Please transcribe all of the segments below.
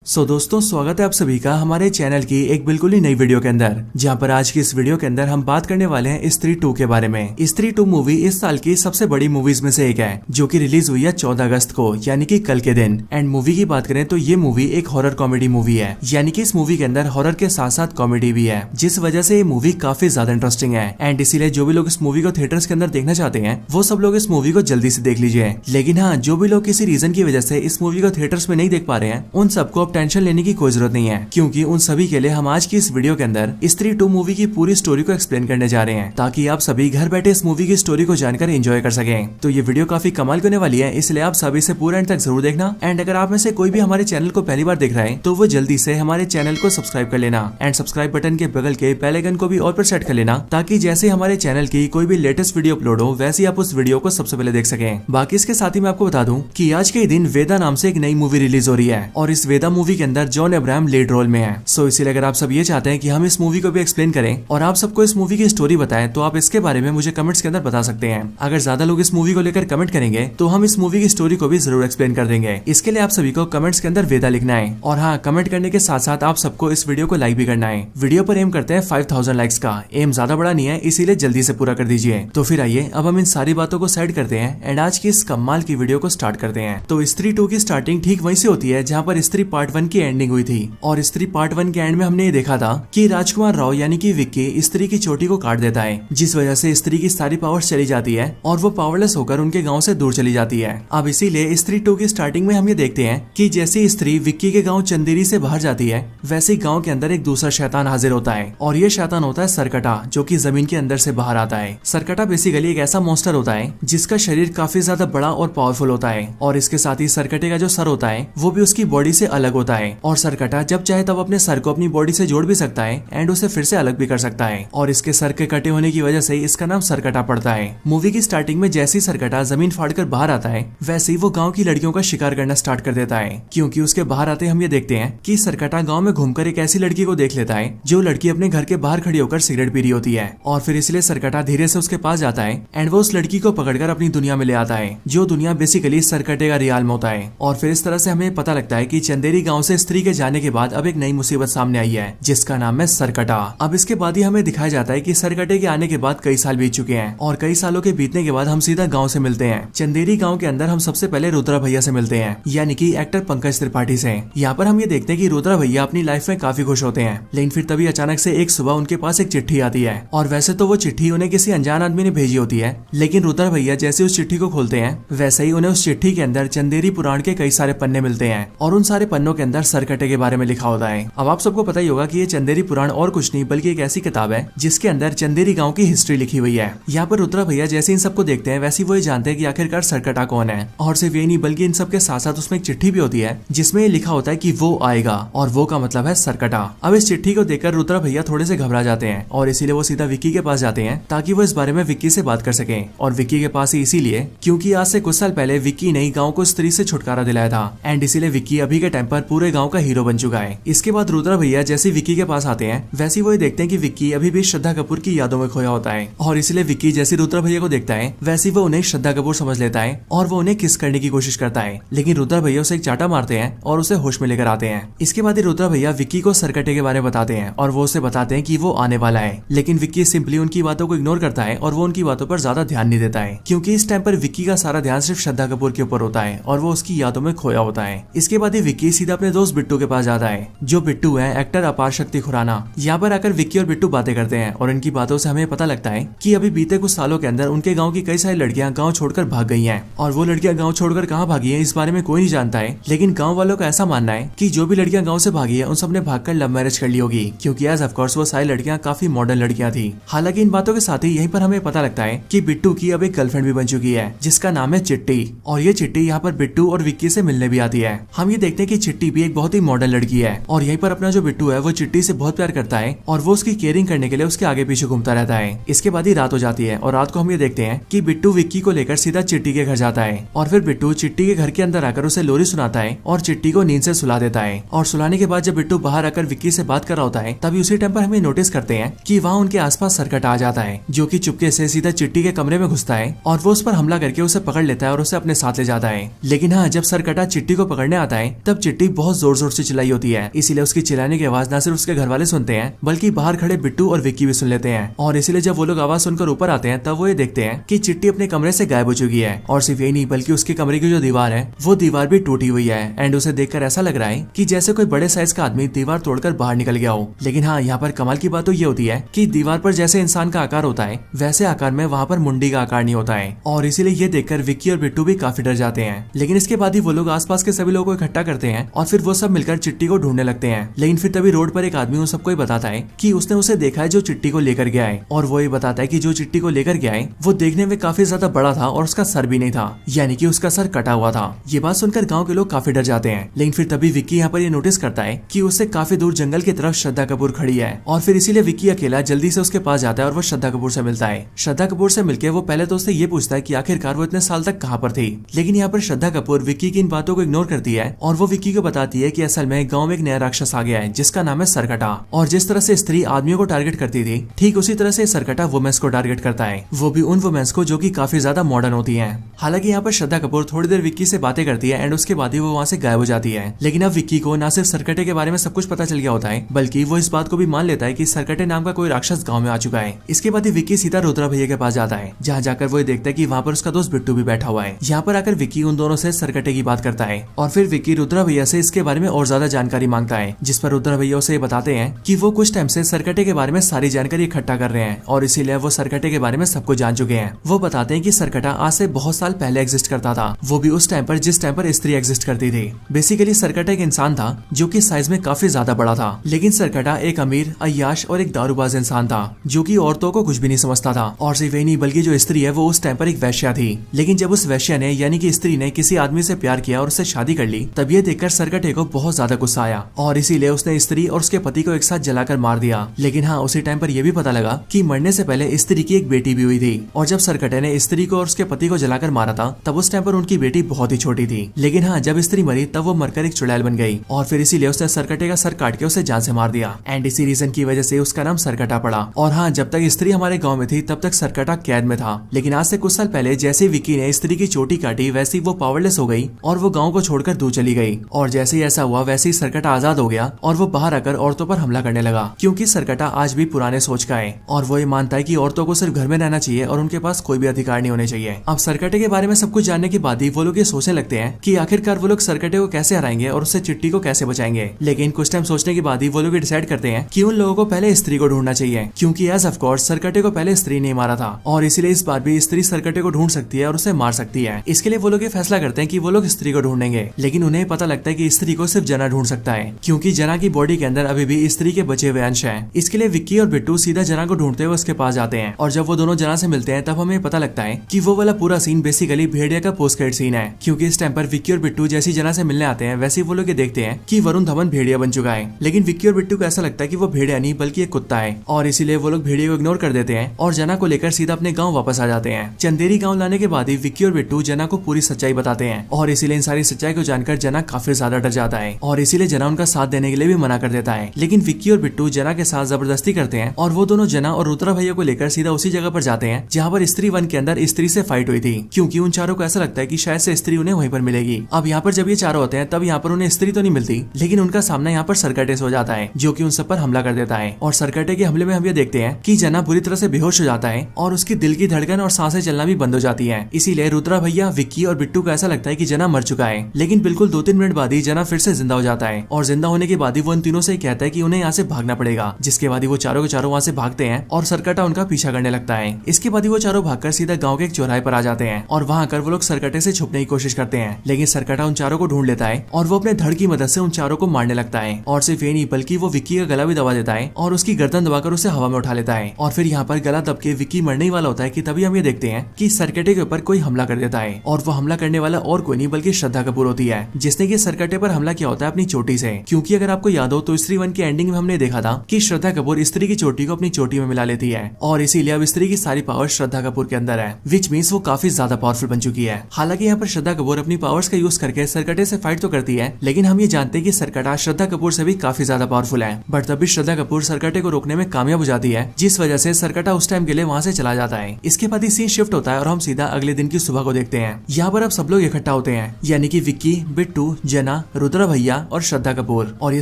दोस्तों स्वागत है आप सभी का हमारे चैनल की एक बिल्कुल ही नई वीडियो के अंदर, जहां पर आज की इस वीडियो के अंदर हम बात करने वाले हैं स्त्री 2 के बारे में। स्त्री 2 मूवी इस साल की सबसे बड़ी मूवीज में से एक है, जो कि रिलीज हुई है 14 अगस्त को, यानी कि कल के दिन। एंड मूवी की बात करें तो ये मूवी एक हॉरर कॉमेडी मूवी है, यानी कि इस मूवी के अंदर हॉरर के साथ साथ कॉमेडी भी है, जिस वजह से ये मूवी काफी ज्यादा इंटरेस्टिंग है। एंड इसीलिए जो भी लोग इस मूवी को थिएटर्स के अंदर देखना चाहते हैं वो सब लोग इस मूवी को जल्दी से देख लीजिए। लेकिन हाँ, जो भी लोग किसी रीजन की वजह से इस मूवी को थिएटर्स में नहीं देख पा रहे हैं, उन सबको अब टेंशन लेने की जरूरत नहीं है, क्योंकि उन सभी के लिए हम आज की इस वीडियो के अंदर स्त्री 2 मूवी की पूरी स्टोरी को एक्सप्लेन करने जा रहे हैं, ताकि आप सभी घर बैठे इस मूवी की स्टोरी को जानकर एंजॉय कर सकें। तो ये वीडियो काफी कमाल होने वाली है, इसलिए आप सभी से पूरा एंड तक जरूर देखना। एंड अगर आप में से कोई भी हमारे चैनल को पहली बार देख रहा है तो वो जल्दी से हमारे चैनल को सब्सक्राइब कर लेना एंड सब्सक्राइब बटन के बगल के बेल आइकन को भी ऑल पर सेट कर लेना, ताकि जैसे हमारे चैनल की कोई भी लेटेस्ट वीडियो अपलोड हो वैसे आप उस वीडियो को सबसे पहले देख सकें। बाकी इसके साथ ही मैं आपको बता दूं कि आज के दिन वेदा नाम से एक नई मूवी रिलीज हो रही है, और इस वेदा मूवी के अंदर जॉन अब्राहम लीड रोल में है। इसीलिए अगर आप सब ये चाहते हैं कि हम इस मूवी को भी एक्सप्लेन करें और आप सबको इस मूवी की स्टोरी बताएं, तो आप इसके बारे में मुझे कमेंट्स के अंदर बता सकते हैं। अगर ज्यादा लोग इस मूवी को लेकर कमेंट करेंगे तो हम इस मूवी की स्टोरी को भी जरूर एक्सप्लेन कर देंगे। इसके लिए आप सभी को कमेंट्स के अंदर वेदा लिखना है, और हाँ, कमेंट करने के साथ साथ आप सबको इस वीडियो को लाइक भी करना है। वीडियो पर एम करते हैं 5000 लाइक्स का। एम ज्यादा बड़ा नहीं है, इसीलिए जल्दी से पूरा कर दीजिए। तो फिर आइए अब हम इन सारी बातों को साइड करते हैं एंड आज की इस कमाल की वीडियो को स्टार्ट करते हैं। तो स्त्री 2 की स्टार्टिंग ठीक वहीं से होती है जहाँ पर स्त्री पार्ट 1 की एंडिंग हुई थी, और स्त्री पार्ट 1 के एंड में हमने ये देखा था कि राजकुमार राव यानी कि विक्की स्त्री की चोटी को काट देता है, जिस वजह से स्त्री की सारी पावर्स चली जाती है और वो पावरलेस होकर उनके गांव से दूर चली जाती है। अब इसीलिए स्त्री 2 की स्टार्टिंग में हम ये देखते हैं कि जैसे स्त्री विक्की के गांव चंदेरी से बाहर जाती है, वैसे ही गांव के अंदर एक दूसरा शैतान हाजिर होता है, और ये शैतान होता है सरकटा, जो कि जमीन के अंदर से बाहर आता है। सरकटा बेसिकली एक ऐसा मॉन्स्टर होता है जिसका शरीर काफी ज्यादा बड़ा और पावरफुल होता है, और इसके साथ ही सरकटे का जो सर होता है वो भी उसकी बॉडी से अलग होता है, और सरकटा जब चाहे तब अपने सर को अपनी बॉडी से जोड़ भी सकता है एंड उसे फिर से अलग भी कर सकता है, और इसके सर के कटे होने की वजह से इसका नाम सरकटा पड़ता है। मूवी की स्टार्टिंग में जैसे ही सरकटा जमीन फाड़कर बाहर आता है, वैसे ही वो गांव की लड़कियों का शिकार करना स्टार्ट कर देता है, क्योंकि उसके बाहर आते हम ये देखते हैं कि सरकटा गांव में घूमकर एक ऐसी लड़की को देख लेता है जो लड़की अपने घर के बाहर खड़ी होकर सिगरेट पी रही होती है, और फिर इसलिए सरकटा धीरे से उसके पास जाता है एंड वो उस लड़की को पकड़कर अपनी दुनिया में ले आता है, जो दुनिया बेसिकली सरकटे का रियाल में होता है। और फिर इस तरह से हमें पता लगता है कि चंदेरी गाँव से स्त्री के जाने के बाद अब एक नई मुसीबत सामने आई है, जिसका नाम है सरकटा। अब इसके बाद ही हमें दिखाया जाता है कि सरकटे के आने के बाद कई साल बीत चुके हैं, और कई सालों के बीतने के बाद हम सीधा गांव से मिलते हैं। चंदेरी गांव के अंदर हम सबसे पहले रुद्रा भैया से मिलते हैं, यानी कि एक्टर पंकज त्रिपाठी से। यहाँ पर हम ये देखते हैं कि रुद्रा भैया अपनी लाइफ में काफी खुश होते हैं, लेकिन फिर तभी अचानक से एक सुबह उनके पास एक चिट्ठी आती है, और वैसे तो वो चिट्ठी उन्हें किसी अनजान आदमी ने भेजी होती है, लेकिन रुद्रा भैया जैसे उस चिट्ठी को खोलते हैं वैसे ही उन्हें उस चिट्ठी के अंदर चंदेरी पुराण के कई सारे पन्ने मिलते हैं, और उन सारे पन्नों के अंदर सरकटे के बारे में लिखा होता है। अब आप सबको पता ही होगा कि ये चंदेरी पुराण और कुछ नहीं बल्कि एक ऐसी किताब है जिसके अंदर चंदेरी गांव की हिस्ट्री लिखी हुई है। यहाँ पर रुद्रा भैया जैसे इन सबको देखते हैं वैसे वो ये जानते हैं कि आखिरकार सरकटा कौन है, और सिर्फ ये नहीं बल्कि इन सब के साथ साथ उसमें एक चिट्ठी भी होती है जिसमें लिखा होता है कि वो आएगा, और वो का मतलब है सरकटा। अब इस चिट्ठी को देखकर रुद्रा भैया थोड़े से घबरा जाते हैं, और इसीलिए वो सीधा विक्की के पास जाते हैं ताकि वो इस बारे में विक्की से बात कर सके। और विक्की के पास ही इसीलिए क्योंकि आज से कुछ साल पहले विक्की ने गाँव को स्त्री से छुटकारा दिलाया था, एंड इसीलिए विक्की अभी के टाइम पर पूरे गाँव का हीरो बन चुका है। इसके बाद रुद्रा भैया जैसे विक्की के पास आते हैं वैसे वो देखते हैं कि विक्की अभी भी श्रद्धा कपूर की यादों में खोया होता है, और इसलिए विक्की जैसे रुद्रा भैया को देखता है वैसे वो उन्हें श्रद्धा कपूर समझ लेता है, और वो उन्हें किस करने की कोशिश करता है, लेकिन रुद्रा भैया उसे एक चाटा मारते हैं और उसे होश में लेकर आते हैं। इसके बाद ही रुद्रा भैया विक्की को सरकटे के बारे में बताते हैं, और वो उसे बताते हैं कि वो आने वाला है, लेकिन विक्की सिंपली उनकी बातों को इग्नोर करता है, और वो उनकी बातों पर ज्यादा ध्यान नहीं देता है, क्योंकि इस टाइम पर विक्की का सारा ध्यान सिर्फ श्रद्धा कपूर के ऊपर होता है, और वो उसकी यादों में खोया होता है। इसके बाद ही विक्की सीधा अपने दोस्त बिट्टू के पास जाता है, जो बिट्टू है एक्टर अपार शक्ति खुराना। यहाँ पर आकर विक्की और बिट्टू बातें करते हैं, और इनकी बातों से हमें पता लगता है कि अभी बीते कुछ सालों के अंदर उनके गांव की कई सारी लड़कियां गांव छोड़कर भाग गई हैं, और वो लड़कियां गांव छोड़कर कहां भागी हैं इस बारे में कोई नहीं जानता है, लेकिन गांव वालों का ऐसा मानना है कि जो भी लड़कियां गांव से भागी है उन सब ने भागकर लव मैरिज कर ली होगी, क्योंकि एज ऑफ कोर्स वो सारी लड़कियां काफी मॉडर्न लड़कियां थी। हालांकि इन बातों के साथ ही यहीं पर हमें पता लगता है कि बिट्टू की अब एक गर्लफ्रेंड भी बन चुकी है, जिसका नाम है चिट्टी, और ये चिट्टी यहाँ पर बिट्टू और विक्की से मिलने भी आती है। हम ये देखते हैं कि चिट्टी भी एक बहुत ही मॉडर्न लड़की है, और यहीं पर अपना जो बिट्टू है वो चिट्टी से बहुत प्यार करता है, और वो उसकी केयरिंग करने के लिए उसके आगे पीछे घूमता रहता है। इसके बाद ही रात हो जाती है, और रात को हम ये देखते हैं कि बिट्टू विक्की को लेकर सीधा चिट्टी के घर जाता है, और फिर बिट्टू चिट्टी के घर के अंदर आकर उसे लोरी सुनाता है और चिट्टी को नींद से सुला देता है। और सुलाने के बाद जब बिट्टू बाहर आकर विक्की से बात कर रहा होता है, तभी उसी टाइम पर हमें नोटिस करते हैं कि वहाँ उनके आसपास सरकटा आ जाता है, जो कि चुपके से सीधा चिट्टी के कमरे में घुसता है, और वो उस पर हमला करके उसे पकड़ लेता है और उसे अपने साथ ले जाता है। लेकिन हाँ, जब सरकटा चिट्टी को पकड़ने आता है तब चिट्टी बहुत जोर जोर से चिल्लाई होती है। इसीलिए उसकी चिल्लाने की आवाज न सिर्फ उसके घर वाले सुनते हैं बल्कि बाहर खड़े बिट्टू और विक्की भी सुन लेते हैं। और इसीलिए जब वो लोग आवाज सुनकर ऊपर आते हैं तब वो ये देखते हैं कि चिट्टी अपने कमरे से गायब हो चुकी है। और सिर्फ यही नहीं बल्कि उसके कमरे की जो दीवार है वो दीवार भी टूटी हुई है। एंड उसे देखकर ऐसा लग रहा है कि जैसे कोई बड़े साइज का आदमी दीवार तोड़कर बाहर निकल गया हो। लेकिन हाँ, यहाँ पर कमाल की बात तो ये होती है कि दीवार पर जैसे इंसान का आकार होता है वैसे आकार में वहाँ पर मुंडी का आकार नहीं होता है। और इसीलिए ये देखकर विक्की और बिट्टू भी काफी डर जाते हैं। लेकिन इसके बाद ही वो लोग आसपास के सभी लोगों को इकट्ठा करते हैं और फिर वो सब मिलकर चिट्टी को ढूंढने लगते हैं। लेकिन फिर तभी रोड पर एक आदमी उन सबको बताता है कि उसने उसे देखा है जो चिट्टी को लेकर गया है। और वो ये बताता है कि जो चिट्टी को लेकर गया है वो देखने में काफी ज्यादा बड़ा था और उसका सर भी नहीं था, यानी कि उसका सर कटा हुआ था। ये बात सुनकर गांव के लोग काफी डर जाते हैं। लेकिन फिर तभी विक्की यहाँ पर ये नोटिस करता है कि उससे काफी दूर जंगल की तरफ श्रद्धा कपूर खड़ी है। और फिर इसीलिए विक्की अकेला जल्दी से उसके पास जाता है और वो श्रद्धा कपूर से मिलता है। श्रद्धा कपूर से मिलकर वो पहले तो उससे ये पूछता है कि आखिरकार वो इतने साल तक कहाँ पर थी। लेकिन यहाँ पर श्रद्धा कपूर विक्की की इन बातों को इग्नोर करती है और वो विक्की को बताती है कि असल में गांव में एक नया राक्षस आ गया है जिसका नाम है सरकटा। और जिस तरह से स्त्री आदमियों को टारगेट करती थी ठीक उसी तरह से सरकटा वुमेन्स को टारगेट करता है, वो भी उन वुमेन्स को जो कि काफी ज्यादा मॉडर्न होती हैं। हालांकि यहाँ पर श्रद्धा कपूर थोड़ी देर विक्की से बातें करती है एंड उसके बाद ही वो वहाँ से गायब हो जाती है। लेकिन अब विक्की को न सिर्फ सरकटे के बारे में सब कुछ पता चल गया होता है बल्कि वो इस बात को भी मान लेता है कि सरकटे नाम का कोई राक्षस गाँव में आ चुका है। इसके बाद ही विक्की सीधा रुद्रा भैया के पास जाता है, जहाँ जाकर वो देखता है कि वहाँ पर उसका दोस्त बिट्टू भी बैठा हुआ है। यहाँ पर आकर विक्की उन दोनों से सरकटे की बात करता है और फिर विक्की रुद्रा भैया से इसके बारे में और ज्यादा जानकारी मांगता है, जिस पर रुद्रा भैया उसे बताते हैं कि वो कुछ टाइम से सरकटे के बारे में सारी जानकारी इकट्ठा कर रहे हैं और इसीलिए वो सरकटे के बारे में सब कुछ जान चुके हैं। वो बताते हैं कि सरकटा आज से बहुत साल पहले एग्जिस्ट करता था, वो भी उस टाइम पर जिस टाइम पर स्त्री एग्जिस्ट करती थी। बेसिकली सरकटा एक इंसान था जो कि साइज में काफी ज्यादा बड़ा था, लेकिन सरकटा एक अमीर, अय्याश और एक दारूबाज इंसान था जो कि औरतों को कुछ भी नहीं समझता था। और सिर्फ वही नहीं बल्कि जो स्त्री है वो उस टाइम पर एक वैश्या थी। लेकिन जब उस वैश्या ने यानी कि स्त्री ने किसी आदमी से प्यार किया और उससे शादी कर ली तब ये देखकर सरकटे को बहुत ज्यादा गुस्सा आया और इसीलिए उसने स्त्री और उसके पति को एक साथ जलाकर मार दिया। लेकिन हाँ, उसी टाइम पर यह भी पता लगा कि मरने से पहले स्त्री की एक बेटी भी हुई थी और जब सरकटे ने स्त्री को और उसके पति को जलाकर मारा था तब उस टाइम पर उनकी बेटी बहुत ही छोटी थी। लेकिन हाँ, जब स्त्री मरी तब वो मरकर एक चुड़ैल बन गई और फिर इसीलिए उसने सरकटे का सर काट के उसे जान से मार दिया एंड इसी रीजन की वजह से उसका नाम सरकटा पड़ा। और हाँ, जब तक स्त्री हमारे गाँव में थी तब तक सरकटा कैद में था। लेकिन आज से कुछ साल पहले जैसे विक्की ने स्त्री की चोटी काटी वैसी वो पावरलेस हो गई और वो गाँव को छोड़कर दूर चली गई। और जैसे ही ऐसा हुआ वैसे ही सरकटा आजाद हो गया और वो बाहर आकर औरतों पर हमला करने लगा, क्योंकि सरकटा आज भी पुराने सोच का है और वो ये मानता है कि औरतों को सिर्फ घर में रहना चाहिए और उनके पास कोई भी अधिकार नहीं होने चाहिए। अब सरकटे के बारे में सब कुछ जानने के बाद ही वो लोग ये सोचने लगते हैं कि आखिरकार वो लोग सरकटे को कैसे हराएंगे और उससे चिट्टी को कैसे बचाएंगे। लेकिन कुछ टाइम सोचने के बाद ही वो लोग डिसाइड करते हैं कि उन लोगों को पहले स्त्री को ढूंढना चाहिए, क्योंकि एज ऑफ कोर्स सरकटे को पहले स्त्री ने मारा था और इसीलिए इस बार भी स्त्री सरकटे को ढूंढ सकती है और उसे मार सकती है। इसके लिए वो लोग ये फैसला करते हैं कि वो लोग स्त्री को ढूंढेंगे। लेकिन उन्हें पता लगता है कि स्त्री को सिर्फ जना ढूंढ सकता है, क्योंकि जना की बॉडी के अंदर अभी भी स्त्री के बचे हुए अंश हैं। इसके लिए विक्की और बिट्टू सीधा जना को ढूंढते हुए उसके पास जाते हैं और जब वो दोनों जना से मिलते हैं तब हमें पता लगता है कि वो वाला पूरा सीन बेसिकली भेड़िया का पोस्ट क्रेडिट सीन है, क्योंकि इस टाइम पर विक्की और बिट्टू जैसी जना से मिलने आते हैं वैसे वो लोग ये देखते हैं कि वरुण धवन भेड़िया बन चुका है। लेकिन विक्की और बिट्टू को ऐसा लगता है कि वो भेड़िया नहीं बल्कि एक कुत्ता है और इसीलिए वो लोग भेड़िया को इग्नोर कर देते हैं और जना को लेकर सीधा अपने गाँव वापस आ जाते हैं। चंदेरी गाँव लाने के बाद ही विक्की और बिट्टू जना को पूरी सच्चाई बताते हैं और इसीलिए इन सारी सच्चाई को जानकर जना काफी ज्यादा डर जाता है और इसीलिए जना उनका साथ देने के लिए भी मना कर देता है। लेकिन विक्की और बिट्टू जना के साथ जबरदस्ती करते हैं और वो दोनों जना और रुद्रा भैया को लेकर सीधा उसी जगह पर जाते हैं जहाँ पर स्त्री वन के अंदर स्त्री से फाइट हुई थी, क्योंकि उन चारों को ऐसा लगता है कि शायद से स्त्री उन्हें वहीं पर मिलेगी। अब यहाँ पर जब ये चारों होते हैं तब यहाँ पर उन्हें स्त्री तो नहीं मिलती, लेकिन उनका सामना यहाँ पर सरकटे से हो जाता है जो कि उन सब पर हमला कर देता है। और सरकटे के हमले में हम ये देखते हैं कि जना बुरी तरह से बेहोश हो जाता है और उसकी दिल की धड़कन और सांसें चलना भी बंद हो जाती है। इसीलिए रुद्रा भैया, विक्की और बिट्टू को ऐसा लगता है कि जना मर चुका है। लेकिन बिल्कुल 2-3 मिनट बाद ही जना फिर से जिंदा हो जाता है और जिंदा होने के बाद ही वो इन तीनों से कहता है कि उन्हें यहाँ से भागना पड़ेगा, जिसके बाद ही वो चारों के चारों वहाँ से भागते हैं और सरकटा उनका पीछा करने लगता है। इसके बाद ही वो चारों भागकर सीधा गाँव के एक चौराहे पर आ जाते हैं और वहाँ आकर वो लोग सरकटे से छुपने की कोशिश करते हैं। लेकिन सरकटा उन चारों को ढूंढ लेता है और वो अपने धड़ की मदद से उन चारों को मारने लगता है। और सिर्फ ये नहीं बल्कि वो विक्की का गला भी दबा देता है और उसकी गर्दन दबाकर उसे हवा में उठा लेता है। और फिर यहाँ पर गला दब के विक्की मरने ही वाला होता है कि तभी हम ये देखते हैं कि सरकटे के ऊपर कोई हमला कर देता है और वो हमला करने वाला और कोई नहीं बल्कि श्रद्धा कपूर होती है, जिसने कि सरकटे पर हमला किया होता है अपनी चोटी से। क्योंकि अगर आपको याद हो तो स्त्री वन की एंडिंग में हमने देखा था कि श्रद्धा कपूर स्त्री की चोटी को अपनी चोटी में मिला लेती है और इसीलिए अब स्त्री की सारी पावर श्रद्धा कपूर के अंदर है, विच मीन्स वो काफी ज्यादा पावरफुल बन चुकी है। हालांकि यहाँ पर श्रद्धा कपूर अपनी पावर्स का यूज करके सरकटे से फाइट तो करती है, लेकिन हम ये जानते हैं कि सरकटा श्रद्धा कपूर से भी काफी ज्यादा पावरफुल है। बट तभी श्रद्धा कपूर सरकटे को रोकने में कामयाब हो जाती है, जिस वजह से सरकटा उस टाइम के लिए वहाँ से चला जाता है। इसके बाद ही सीन शिफ्ट होता है और हम सीधा अगले दिन की सुबह को देखते हैं। यहाँ पर अब सब लोग इकट्ठा होते हैं, यानी कि विक्की, बिट्टू, जना, जना, रुद्रा भैया और श्रद्धा कपूर, और ये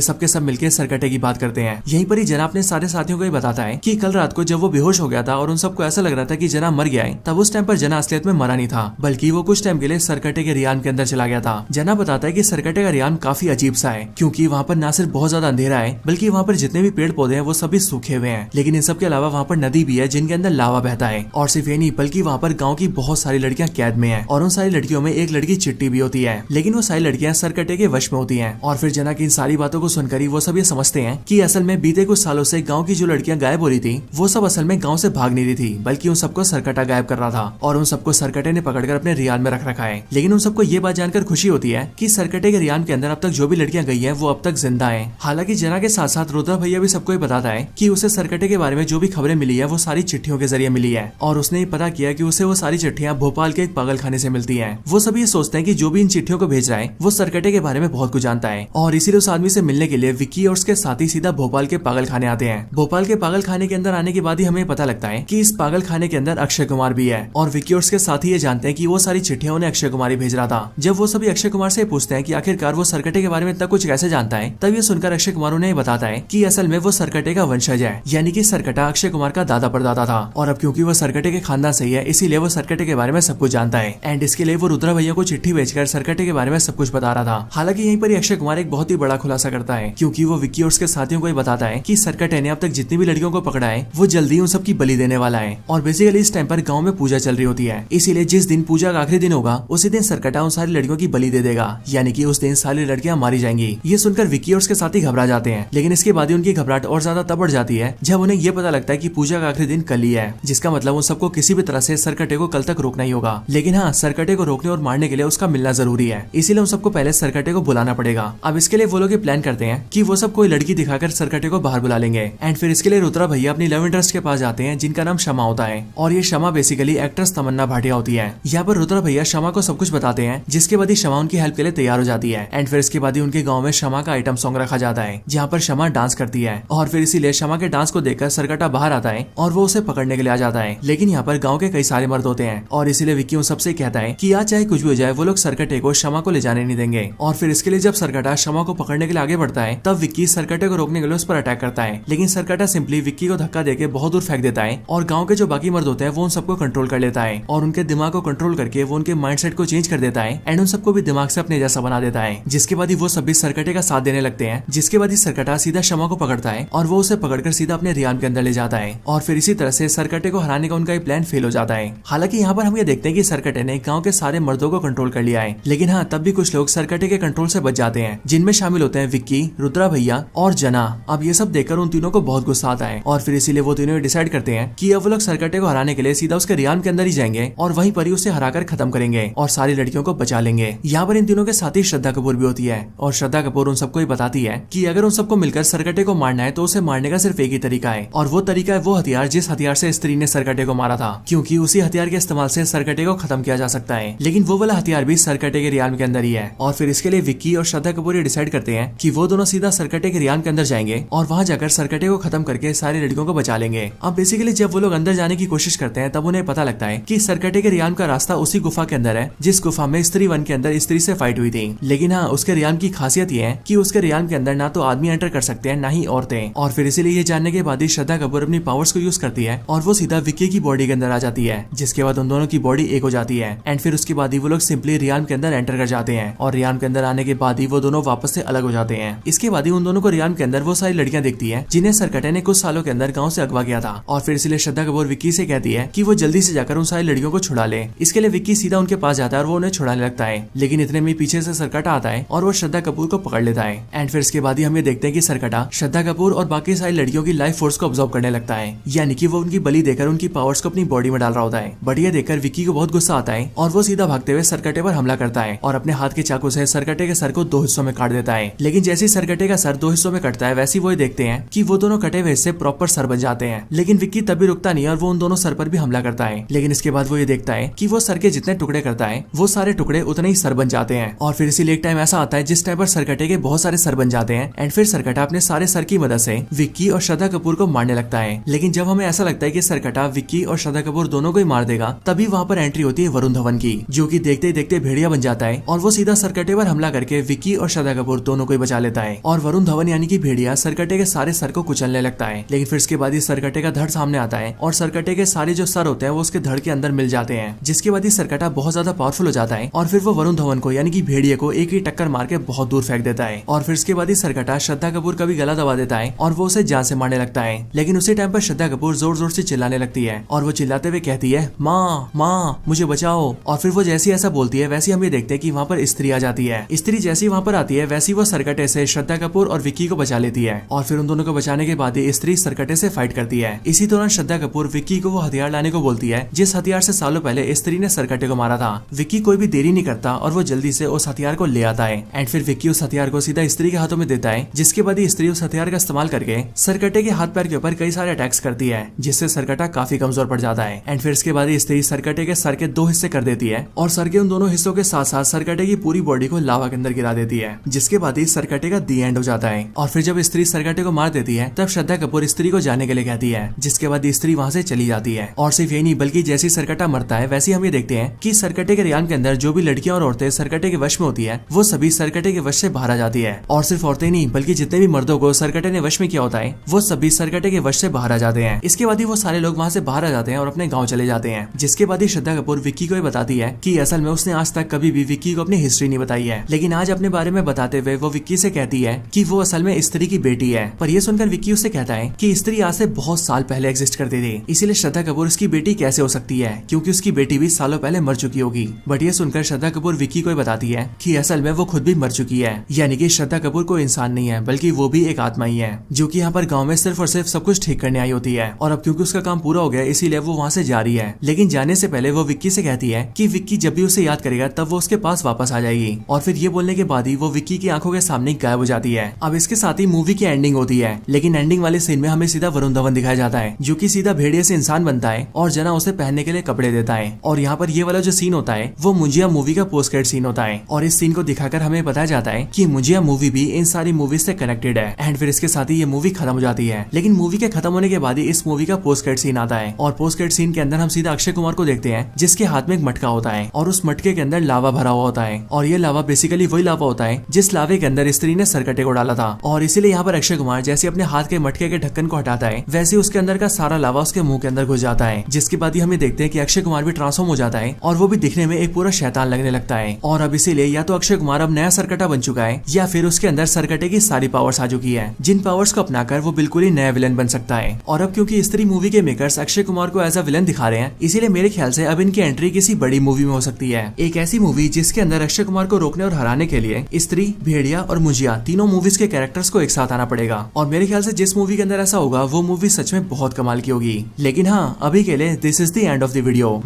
सबके सब मिलकर सरकटे की बात करते हैं। यहीं पर ही जना अपने सारे साथियों को ये बताता है कि कल रात को जब वो बेहोश हो गया था और उन सबको ऐसा लग रहा था कि जना मर गया है, तब उस टाइम पर जना असलियत में मरा नहीं था, बल्कि वो कुछ टाइम के लिए सरकटे के रियान के अंदर चला गया था। जना बताता है कि सरकटे का रियान काफी अजीब सा है, क्योंकि वहाँ पर न सिर्फ बहुत ज्यादा अंधेरा है, बल्कि वहाँ पर जितने भी पेड़ पौधे हैं वो सभी सूखे हुए हैं। लेकिन इन सब के अलावा वहाँ पर नदी भी है जिनके अंदर लावा बहता है। और सिर्फ ये नहीं, बल्कि वहाँ पर गाँव की बहुत सारी लड़कियां कैद में है, और उन सारी लड़कियों में एक लड़की चिट्टी भी होती है। लेकिन वो सारी लड़कियां सरकटे के वश में होती हैं। और फिर जना की इन सारी बातों को सुनकर ही वो सब ये समझते हैं कि असल में बीते कुछ सालों से गांव की जो लड़कियां गायब हो रही थी, वो सब असल में गांव से भाग नहीं रही थी, बल्कि उन सबको सरकटा गायब कर रहा था, और उन सबको सरकटे ने पकड़कर अपने रियान में रख रखा है। लेकिन उन सबको ये बात जानकर खुशी होती है कि सरकटे के रियान के अंदर अब तक जो भी लड़कियां गई हैं वो अब तक जिंदा हैं। हालांकि जना के साथ साथ रुद्रा भैया भी सबको ये बताता है कि उसे सरकटे के बारे में जो भी खबरें मिली है वो सारी चिट्ठियों के जरिए मिली है, और उसने ये पता किया कि उसे वो सारी चिट्ठियां भोपाल के एक पागल खाने से मिलती है। वो सभी ये सोचते हैं कि जो भी इन चिट्ठियों को भेज रहा है वो सरकटे के बारे में बहुत कुछ जानता है, और इसीलिए उस आदमी से मिलने के लिए विक्की और उसके साथी सीधा भोपाल के पागल खाने आते हैं। भोपाल के पागल खाने के अंदर आने के बाद ही हमें पता लगता है कि इस पागल खाने के अंदर अक्षय कुमार भी है, और विक्की और उसके साथी ये जानते हैं कि वो सारी चिट्ठियां उन्हें अक्षय कुमार ही भेज रहा था। जब वो सभी अक्षय कुमार से पूछते हैं कि आखिरकार वो सरकटे के बारे में इतना कुछ कैसे जानता है, तब ये सुनकर अक्षय कुमार उन्हें बताता है कि असल में वो सरकटे का वंशज है, यानी कि सरकटा अक्षय कुमार का दादा परदादा था, और अब क्योंकि वो सरकटे के खानदान से ही है, इसीलिए वो सरकटे के बारे में सब कुछ जानता है। एंड इसके लिए वो रुद्रा भैया को चिट्ठी भेजकर सरकटे के बारे में सब कुछ बता रहा था। हालांकि यहीं पर अक्षय कुमार एक बहुत ही बड़ा खुलासा करता है, क्योंकि वो विक्की और उसके साथियों को ये बताता है कि सरकटे ने अब तक जितनी भी लड़कियों को पकड़ा है वो जल्दी उन सबकी बलि देने वाला है। और बेसिकली इस टाइम पर गांव में पूजा चल रही होती है, इसीलिए जिस दिन पूजा का आखिरी दिन होगा उसी दिन सरकटा उन सारी लड़कियों की बलि दे देगा, यानी कि उस दिन सारी लड़कियां मारी जाएंगी। ये सुनकर विक्की और उसके साथी घबरा जाते हैं, लेकिन इसके बाद उनकी घबराहट और ज्यादा तब बढ़ जाती है जब उन्हें ये पता लगता है कि पूजा का आखिरी दिन कल ही है, जिसका मतलब उन सबको किसी भी तरह से सरकटे को कल तक रोकना ही होगा। लेकिन हाँ, सरकटे को रोकने और मारने के लिए उसका मिलना जरूरी है, इसीलिए उन सबको पहले सरकटे को बुलाना पड़ेगा। अब इसके लिए वो लोग प्लान करते हैं कि वो सब कोई लड़की दिखाकर सरकटे को बाहर बुला लेंगे। एंड फिर इसके लिए रुद्रा भैया अपनी लव इंटरेस्ट के पास जाते हैं, जिनका नाम शमा होता है, और ये शमा बेसिकली एक्ट्रेस तमन्ना भाटिया होती है। यहाँ पर रुद्रा भैया शमा को सब कुछ बताते हैं, जिसके बाद ही शमा उनकी हेल्प के लिए तैयार हो जाती है। एंड फिर इसके बाद ही उनके गाँव में शमा का आइटम सॉन्ग रखा जाता है, जहाँ पर शमा डांस करती है, और फिर इसीलिए शमा के डांस को देखकर सरकटा बाहर आता है और वो उसे पकड़ने के लिए आ जाता है। लेकिन यहाँ पर गाँव के कई सारे मर्द होते हैं, और इसीलिए विक्की उन सबसे कहता है कि आज चाहे कुछ भी हो जाए वो लोग सरकटे को शमा को ले जाने नहीं देंगे। और फिर इसके लिए जब सरकटा शमा को पकड़ने के लिए आगे बढ़ता है, तब विक्की सरकटे को रोकने के लिए उस पर अटैक करता है, लेकिन सरकटा सिंपली विक्की को धक्का देके बहुत दूर फेंक देता है, और गांव के जो बाकी मर्द होते हैं वो उन सबको कंट्रोल कर लेता है, और उनके दिमाग को कंट्रोल करके वो उनके माइंडसेट को चेंज कर देता है, एंड उन सबको भी दिमाग से अपने जैसा बना देता है। जिसके बाद ही वो सभी सरकटे का साथ देने लगते हैं, जिसके बाद ही सरकटा सीधा शमा को पकड़ता है और वो उसे पकड़कर सीधा अपने रियान के अंदर ले जाता है, और फिर इसी तरह से सरकटे को हराने का उनका ये प्लान फेल हो जाता है। हालांकि यहाँ पर हम ये देखते हैं कि सरकटे ने गाँव के सारे मर्दों को कंट्रोल कर लिया है, लेकिन हाँ, तब भी कुछ लोग सरकटे के कंट्रोल से बच जाते हैं, जिनमें शामिल होते हैं विक्की, रुद्रा भैया और जना। अब ये सब देखकर उन तीनों को बहुत गुस्सा आता है, और फिर इसीलिए वो तीनों डिसाइड करते हैं कि अब वो लोग सरकटे को हराने के लिए सीधा उसके रियान के अंदर ही जाएंगे, और वहीं पर ही उसे हराकर खत्म करेंगे और सारी लड़कियों को बचा लेंगे। यहाँ पर इन तीनों के साथ ही श्रद्धा कपूर भी होती है, और श्रद्धा कपूर उन सबको बताती है कि अगर उन सबको मिलकर सरकटे को मारना है तो उसे मारने का सिर्फ एक ही तरीका है, और वो तरीका है वो हथियार जिस हथियार से स्त्री ने सरकटे को मारा था, क्योंकि उसी हथियार के इस्तेमाल से सरकटे को खत्म किया जा सकता है। लेकिन वो वाला हथियार भी सरकटे के रियान के अंदर ही है, और फिर इसके लिए विक्की और श्रद्धा कपूर ये डिसाइड करते हैं कि वो दोनों सीधा सरकटे के रियान के अंदर जाएंगे और वहां जाकर सरकटे को खत्म करके सारी लड़कियों को बचा लेंगे। अब बेसिकली जब वो लोग अंदर जाने की कोशिश करते हैं, तब उन्हें पता लगता है कि सरकटे के रियान का रास्ता उसी गुफा के अंदर है जिस गुफा में स्त्री वन के अंदर स्त्री से फाइट हुई थी। लेकिन हाँ, उसके रियान की खासियत ये है कि उसके रियान के अंदर ना तो आदमी एंटर कर सकते हैं ना ही औरतें, और फिर इसीलिए ये जानने के बाद ही श्रद्धा कपूर अपनी पावर्स को यूज करती है और वो सीधा विक्की की बॉडी के अंदर आ जाती है, जिसके बाद उन दोनों की बॉडी एक हो जाती है। एंड फिर उसके बाद ही वो लोग सिंपली रियान के अंदर एंटर कर जाते हैं, और रियान के अंदर आने के बाद ही वो दोनों वापस से अलग हो जाते हैं। इसके बाद ही उन दोनों को रियान के अंदर वो सारी लड़कियां दिखती है जिन्हें सरकटे ने कुछ सालों के अंदर गाँव से अगवा किया था, और फिर इसलिए श्रद्धा कपूर विक्की से कहती है कि वो जल्दी से जाकर उन सारी लड़कियों को छुड़ा ले। इसके लिए विक्की सीधा उनके पास जाता है और वो उन्हें छुड़ाने लगता है, लेकिन इतने में पीछे से सरकटा आता है और वो श्रद्धा कपूर को पकड़ लेता है। एंड फिर इसके बाद ही हम ये देखते हैं कि सरकटा श्रद्धा कपूर और बाकी सारी लड़कियों की लाइफ फोर्स को ऑब्जर्व करने लगता है, यानी कि वो उनकी बलि देकर उनकी पावर्स को अपनी बॉडी में डाल रहा होता है। बट ये देखकर विक्की को बहुत गुस्सा आता है और वो सीधा भागते हुए सरकटे पर हमला करता है और अपने हाथ के चाकू से सरकटे के सर को 2 हिस्सों में काट देता है। लेकिन जैसे ही सरकटे का सर 2 हिस्सों में कटता है, वैसे वो देखते हैं कि वो दोनों कटे हुए हिस्से प्रॉपर सर बन जाते हैं। लेकिन विक्की तभी रुकता नहीं और वो उन दोनों सर पर भी हमला करता है। लेकिन इसके बाद वो ये देखता है कि वो सर के जितने टुकड़े करता है वो सारे टुकड़े उतने ही सर बन जाते हैं। और फिर इसीलिए एक टाइम ऐसा आता है जिस टाइम पर सरकटे के बहुत सारे सर बन जाते हैं। एंड फिर सरकटा अपने सारे सर की मदद से विक्की और श्रद्धा कपूर को मारने लगता है। लेकिन जब हमें ऐसा लगता है कि सरकटा विक्की और श्रद्धा कपूर दोनों को ही मार देगा, तभी वहाँ पर एंट्री होती है वरुण धवन की, जो कि देखते ही देखते भेड़िया बन जाता है और वो सीधा सरकटे पर हमला हमला करके विक्की और श्रद्धा कपूर दोनों को ही बचा लेता है और वरुण धवन यानी कि भेड़िया सरकटे के सारे सर को कुचलने लगता है। लेकिन फिर इसके बाद ही सरकटे का धड़ सामने आता है और सरकटे के सारे जो सर होते हैं वो उसके धड़ के अंदर मिल जाते हैं, जिसके बाद ही सरकटा बहुत ज्यादा पावरफुल हो जाता है और फिर वो वरुण धवन को यानी कि भेड़िए को एक ही टक्कर मार के बहुत दूर फेंक देता है। और फिर इसके बाद ही सरकटा श्रद्धा कपूर का भी गला दबा देता है और वो उसे जान से मारने लगता है। लेकिन उसी टाइम पर श्रद्धा कपूर जोर जोर से चिल्लाने लगती है और वो चिल्लाते हुए कहती है, माँ माँ मुझे बचाओ। और फिर वो जैसी ऐसा बोलती है वैसे हम ये देखते हैं कि वहाँ पर स्त्री आ जाती है। स्त्री जैसी वहाँ पर आती है वैसी वो सरकटे से श्रद्धा कपूर और विक्की को बचा लेती है और फिर उन दोनों को बचाने के बाद ही स्त्री सरकटे से फाइट करती है। इसी दौरान श्रद्धा कपूर विक्की को वो हथियार लाने को बोलती है जिस हथियार से सालों पहले स्त्री ने सरकटे को मारा था। विक्की कोई भी देरी नहीं करता और वो जल्दी से उस हथियार को ले आता है एंड फिर विक्की उस हथियार को सीधा स्त्री के हाथों में देता है, जिसके बाद ही स्त्री उस हथियार का इस्तेमाल करके सरकटे के हाथ पैर के ऊपर कई सारे अटैक्स करती है, जिससे सरकटा काफी कमजोर पड़ जाता है। एंड फिर इसके बाद ही स्त्री सरकटे के सर के 2 हिस्से कर देती है और सर के उन दोनों हिस्सों के साथ साथ सरकटे की पूरी बॉडी को लावा के अंदर गिरा देती है, जिसके बाद ही सरकटे का दी एंड हो जाता है। और फिर जब स्त्री सरकटे को मार देती है तब श्रद्धा कपूर स्त्री को जाने के लिए कहती है, जिसके बाद स्त्री वहाँ से चली जाती है। और सिर्फ यही नहीं बल्कि जैसे सरकटा मरता है वैसे हम ये देखते हैं कि सरकटे के रियान के अंदर जो भी लड़कियां और औरतें सरकटे के वश में होती है वो सभी सरकटे के वश से बाहर आ जाती है। और सिर्फ औरतें नहीं बल्कि जितने भी मर्दों को सरकटे ने वश में किया होता है वो सभी सरकटे के वश से बाहर आ जाते हैं। इसके बाद ही वो सारे लोग वहाँ से बाहर आ जाते हैं और अपने गाँव चले जाते हैं। जिसके बाद ही श्रद्धा कपूर विक्की को बताती है कि असल में उसने आज तक कभी भी विक्की को अपनी हिस्ट्री नहीं बताई है, लेकिन आज अपने बारे में बताते हुए वो विक्की से कहती है कि वो असल में स्त्री की बेटी है। पर ये सुनकर विक्की उससे कहता है कि स्त्री आज से बहुत साल पहले एग्जिस्ट करती थी, इसीलिए श्रद्धा कपूर उसकी बेटी कैसे हो सकती है क्योंकि उसकी बेटी भी सालों पहले मर चुकी होगी। बट ये सुनकर श्रद्धा कपूर विक्की को बताती है कि असल में वो खुद भी मर चुकी है, यानी कि श्रद्धा कपूर कोई इंसान नहीं है बल्कि वो भी एक आत्मा ही है जो कि यहाँ पर गांव में सिर्फ और सिर्फ सब कुछ ठीक करने आई होती है। और अब क्योंकि उसका काम पूरा हो गया इसीलिए वो वहाँ से जा रही है, लेकिन जाने से पहले वो विक्की से कहती है कि विक्की जब भी उसे याद करेगा तब वो उसके पास वापस आ जाएगी। और फिर ये बोलने के बाद ही वो विक्की की आंखों के सामने गायब हो जाती है। अब इसके साथ ही मूवी की एंडिंग होती है, लेकिन एंडिंग वाले सीन में हमें सीधा वरुण धवन दिखाया जाता है जो कि सीधा भेड़िए से इंसान बनता है और जना उसे पहनने के लिए कपड़े देता है। और यहाँ पर ये वाला जो सीन होता है वो मुंजिया मूवी का पोस्ट क्रेडिट सीन होता है और इस सीन को दिखाकर हमें बताया जाता है कि मुंजिया मूवी भी इन सारी मूवीज से कनेक्टेड है। एंड फिर इसके साथ ही ये मूवी खत्म हो जाती है, लेकिन मूवी के खत्म होने के बाद ही इस मूवी का पोस्ट क्रेडिट सीन आता है और पोस्ट क्रेडिट सीन के अंदर हम सीधा अक्षय कुमार को देखते हैं जिसके हाथ में एक मटका होता है और उस मटके के अंदर लावा भरा हुआ होता है और ये लावा बेसिकली वही लावा होता है जिस लावे के अंदर स्त्री ने सरकटे को डाला था। और इसीलिए यहाँ पर अक्षय कुमार जैसे अपने हाथ के मटके के ढक्कन को हटाता है वैसे उसके अंदर का सारा लावा उसके मुंह के अंदर घुस जाता है, जिसके बाद ही हमें देखते हैं कि अक्षय कुमार भी ट्रांसफॉर्म हो जाता है और वो भी दिखने में एक पूरा शैतान लगने लगता है। और अब इसीलिए या तो अक्षय कुमार अब नया सरकटा बन चुका है या फिर उसके अंदर सरकटे की सारी पावर्स आ चुकी है, जिन पावर्स को अपनाकर वो बिल्कुल ही नया विलन बन सकता है। और अब क्योंकि स्त्री मूवी के मेकर्स अक्षय कुमार को एज अ विलन दिखा रहे हैं इसीलिए मेरे ख्याल से अब इनकी एंट्री किसी बड़ी मूवी में हो सकती है, एक ऐसी मूवी जिसके अंदर अक्षय कुमार को रोकने और हराने के लिए स्त्री, भेड़िया और मुंजिया तीनों मूवीज के कैरेक्टर्स को एक साथ आना पड़ेगा। और मेरे ख्याल से जिस मूवी के अंदर ऐसा होगा वो मूवी सच में बहुत कमाल की होगी। लेकिन हाँ, अभी के लिए this is the end of the video.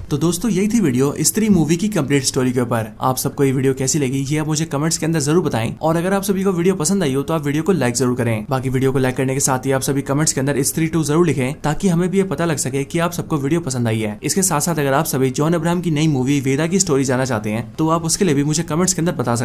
तो दोस्तों यही थी वीडियो स्त्री मूवी की कंप्लीट स्टोरी के ऊपर। आप सबको ये वीडियो कैसी लगी ये आप मुझे कमेंट्स के अंदर जरूर बताएं और अगर आप सभी को वीडियो पसंद आई हो तो आप वीडियो को लाइक जरूर करें। बाकी वीडियो को लाइक करने के साथ ही आप सभी कमेंट्स के अंदर स्त्री 2 जरूर लिखें ताकि हमें भी ये पता लग सके कि आप सबको वीडियो पसंद आई है। इसके साथ साथ अगर आप सभी जॉन अब्राहम की नई मूवी वेदा की स्टोरी जानना चाहते हैं तो आप उसके लिए भी मुझे कमेंट्स के अंदर बता सकते हैं।